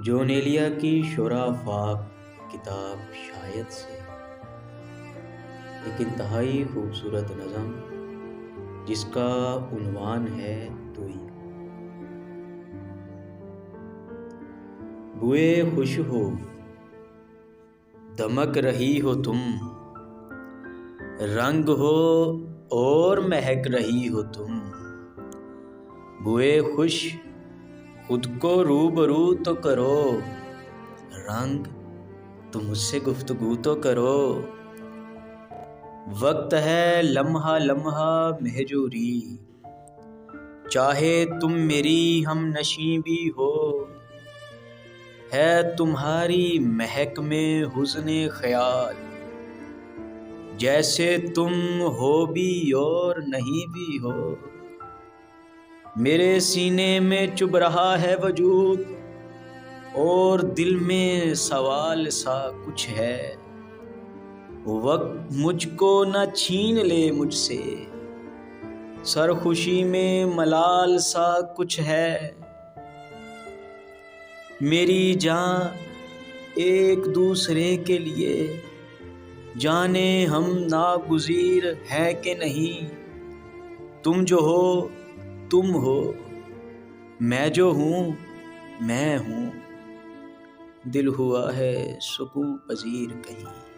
جونیلیا کی شورافاق کتاب شاید سے ایک انتہائی خوبصورت نظم جس کا عنوان ہے توئی۔ بوئے خوش ہو دمک رہی ہو تم، رنگ ہو اور مہک رہی ہو تم۔ بوئے خوش خود کو روبرو تو کرو، رنگ تو مجھ سے گفتگو تو کرو۔ وقت ہے لمحہ لمحہ مہجوری، چاہے تم میری ہم نشیں بھی ہو۔ ہے تمہاری مہک میں حسن خیال، جیسے تم ہو بھی اور نہیں بھی ہو۔ میرے سینے میں چبھ رہا ہے وجود، اور دل میں سوال سا کچھ ہے۔ وقت مجھ کو نہ چھین لے مجھ سے، سرخوشی میں ملال سا کچھ ہے۔ میری جان ایک دوسرے کے لیے، جانے ہم ناگزیر ہیں کہ نہیں۔ تم جو ہو تم ہو، میں جو ہوں میں ہوں، دل ہوا ہے سکون پذیر کہیں۔